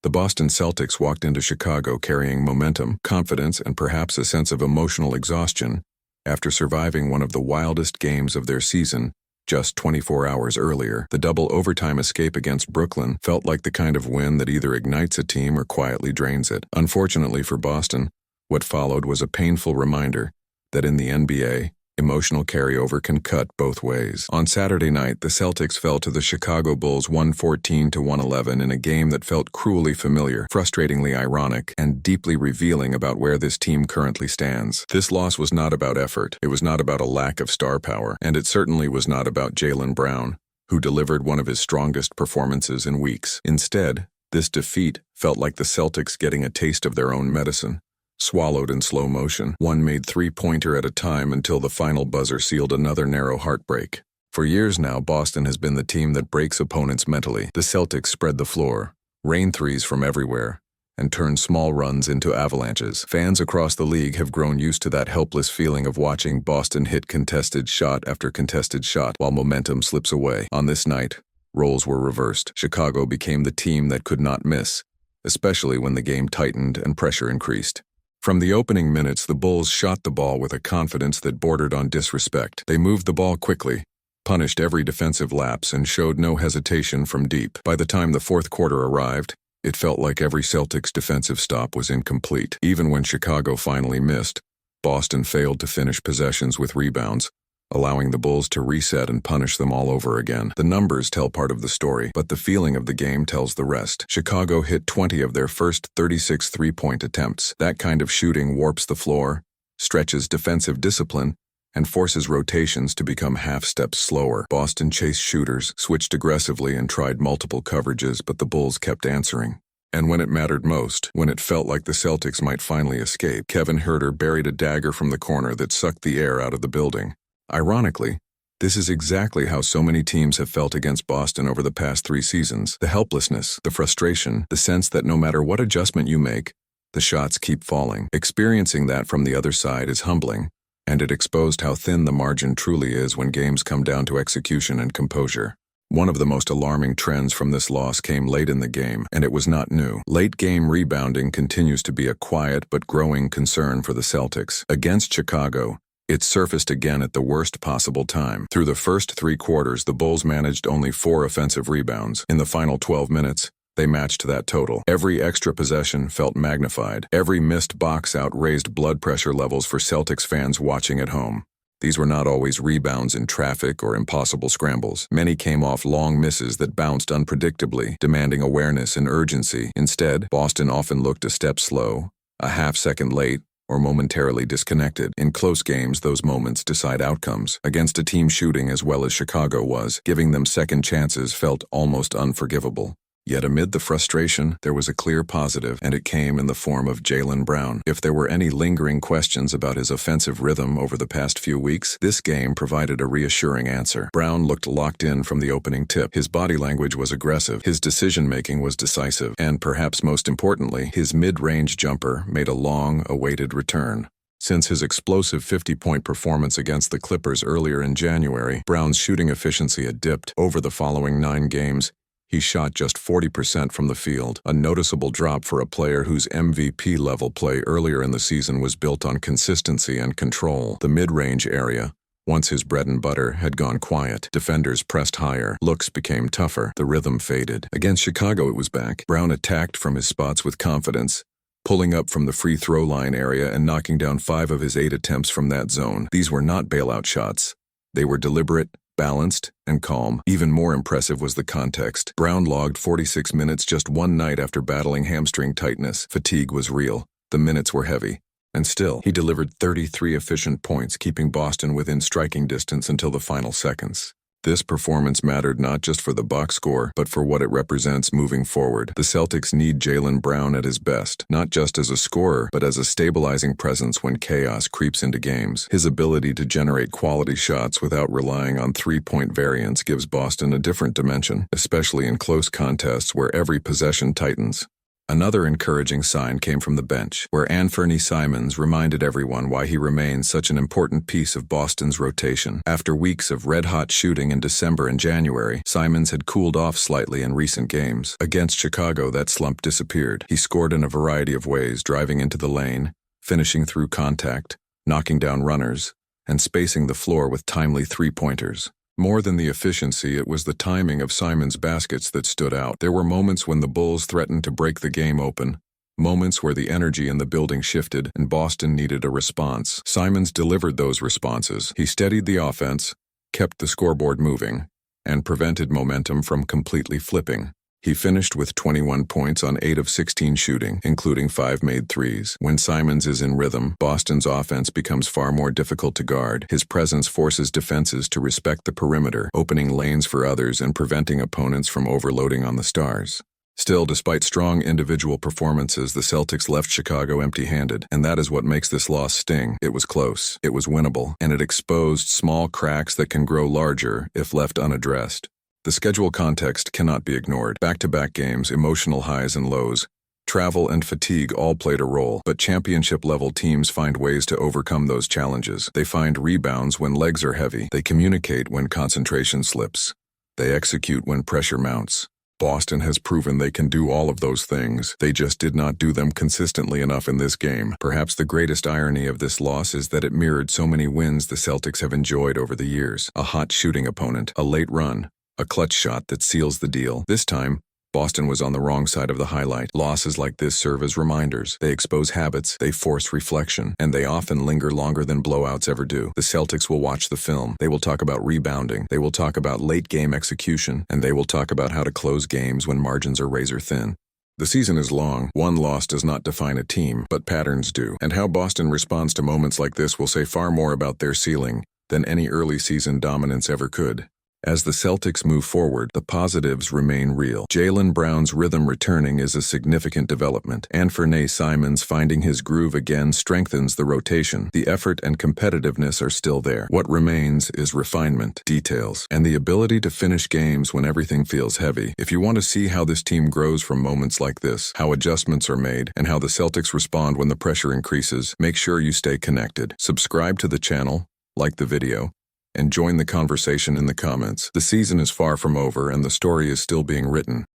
The Boston Celtics walked into Chicago carrying momentum, confidence, and perhaps a sense of emotional exhaustion after surviving one of the wildest games of their season just 24 hours earlier. The double overtime escape against Brooklyn felt like the kind of win that either ignites a team or quietly drains it. Unfortunately for Boston, what followed was a painful reminder that in the NBA, emotional carryover can cut both ways. On Saturday night, the Celtics fell to the Chicago Bulls 114-111 in a game that felt cruelly familiar, frustratingly ironic, and deeply revealing about where this team currently stands. This loss was not about effort, it was not about a lack of star power, and it certainly was not about Jaylen Brown, who delivered one of his strongest performances in weeks. Instead, this defeat felt like the Celtics getting a taste of their own medicine. Swallowed in slow motion, one made three-pointer at a time until the final buzzer sealed another narrow heartbreak. For years now, Boston has been the team that breaks opponents mentally. The Celtics spread the floor, rain threes from everywhere, and turned small runs into avalanches. Fans across the league have grown used to that helpless feeling of watching Boston hit contested shot after contested shot while momentum slips away. On this night, roles were reversed. Chicago became the team that could not miss, especially when the game tightened and pressure increased. From the opening minutes, the Bulls shot the ball with a confidence that bordered on disrespect. They moved the ball quickly, punished every defensive lapse, and showed no hesitation from deep. By the time the fourth quarter arrived, it felt like every Celtics defensive stop was incomplete. Even when Chicago finally missed, Boston failed to finish possessions with rebounds, allowing the Bulls to reset and punish them all over again. The numbers tell part of the story, but the feeling of the game tells the rest. Chicago hit 20 of their first 36 three-point attempts. That kind of shooting warps the floor, stretches defensive discipline, and forces rotations to become half steps slower. Boston chased shooters, switched aggressively, and tried multiple coverages, but the Bulls kept answering. And when it mattered most, when it felt like the Celtics might finally escape, Kevin Huerter buried a dagger from the corner that sucked the air out of the building. Ironically, this is exactly how so many teams have felt against Boston over the past 3 seasons. The helplessness, the frustration, the sense that no matter what adjustment you make, the shots keep falling. Experiencing that from the other side is humbling, and it exposed how thin the margin truly is when games come down to execution and composure. One of the most alarming trends from this loss came late in the game, and it was not new. Late-game rebounding continues to be a quiet but growing concern for the Celtics. Against Chicago, it surfaced again at the worst possible time. Through the first 3 quarters, the Bulls managed only 4 offensive rebounds. In the final 12 minutes, they matched that total. Every extra possession felt magnified. Every missed box out raised blood pressure levels for Celtics fans watching at home. These were not always rebounds in traffic or impossible scrambles. Many came off long misses that bounced unpredictably, demanding awareness and urgency. Instead, Boston often looked a step slow, a half-second late, or momentarily disconnected. In close games, those moments decide outcomes. Against a team shooting as well as Chicago was, giving them second chances felt almost unforgivable. Yet amid the frustration, there was a clear positive, and it came in the form of Jaylen Brown. If there were any lingering questions about his offensive rhythm over the past few weeks, this game provided a reassuring answer. Brown looked locked in from the opening tip. His body language was aggressive, his decision-making was decisive, and perhaps most importantly, his mid-range jumper made a long-awaited return. Since his explosive 50-point performance against the Clippers earlier in January, Brown's shooting efficiency had dipped. Over the following 9 games, he shot just 40% from the field, a noticeable drop for a player whose MVP-level play earlier in the season was built on consistency and control. The mid-range area, once his bread and butter, had gone quiet. Defenders pressed higher, looks became tougher, the rhythm faded. Against Chicago it was back. Brown attacked from his spots with confidence, pulling up from the free throw line area and knocking down 5 of his 8 attempts from that zone. These were not bailout shots. They were deliberate, balanced, and calm. Even more impressive was the context. Brown logged 46 minutes just one night after battling hamstring tightness. Fatigue was real. The minutes were heavy. And still, he delivered 33 efficient points, keeping Boston within striking distance until the final seconds. This performance mattered not just for the box score, but for what it represents moving forward. The Celtics need Jaylen Brown at his best, not just as a scorer, but as a stabilizing presence when chaos creeps into games. His ability to generate quality shots without relying on three-point variance gives Boston a different dimension, especially in close contests where every possession tightens. Another encouraging sign came from the bench, where Anthony Simons reminded everyone why he remains such an important piece of Boston's rotation. After weeks of red-hot shooting in December and January, Simons had cooled off slightly in recent games. Against Chicago, that slump disappeared. He scored in a variety of ways, driving into the lane, finishing through contact, knocking down runners, and spacing the floor with timely three-pointers. More than the efficiency, it was the timing of Simons' baskets that stood out. There were moments when the Bulls threatened to break the game open, moments where the energy in the building shifted and Boston needed a response. Simons delivered those responses. He steadied the offense, kept the scoreboard moving, and prevented momentum from completely flipping. He finished with 21 points on 8 of 16 shooting, including 5 made threes. When Simons is in rhythm, Boston's offense becomes far more difficult to guard. His presence forces defenses to respect the perimeter, opening lanes for others and preventing opponents from overloading on the stars. Still, despite strong individual performances, the Celtics left Chicago empty-handed, and that is what makes this loss sting. It was close, it was winnable, and it exposed small cracks that can grow larger if left unaddressed. The schedule context cannot be ignored. Back-to-back games, emotional highs and lows, travel and fatigue all played a role, but championship-level teams find ways to overcome those challenges. They find rebounds when legs are heavy. They communicate when concentration slips. They execute when pressure mounts. Boston has proven they can do all of those things. They just did not do them consistently enough in this game. Perhaps the greatest irony of this loss is that it mirrored so many wins the Celtics have enjoyed over the years. A hot shooting opponent, a late run, a clutch shot that seals the deal. This time, Boston was on the wrong side of the highlight. Losses like this serve as reminders. They expose habits, they force reflection, and they often linger longer than blowouts ever do. The Celtics will watch the film. They will talk about rebounding. They will talk about late-game execution, and they will talk about how to close games when margins are razor-thin. The season is long. One loss does not define a team, but patterns do. And how Boston responds to moments like this will say far more about their ceiling than any early season dominance ever could. As the Celtics move forward, the positives remain real. Jaylen Brown's rhythm returning is a significant development. Anthony Simons finding his groove again strengthens the rotation. The effort and competitiveness are still there. What remains is refinement, details, and the ability to finish games when everything feels heavy. If you want to see how this team grows from moments like this, how adjustments are made, and how the Celtics respond when the pressure increases, make sure you stay connected. Subscribe to the channel, like the video, and join the conversation in the comments. The season is far from over and the story is still being written.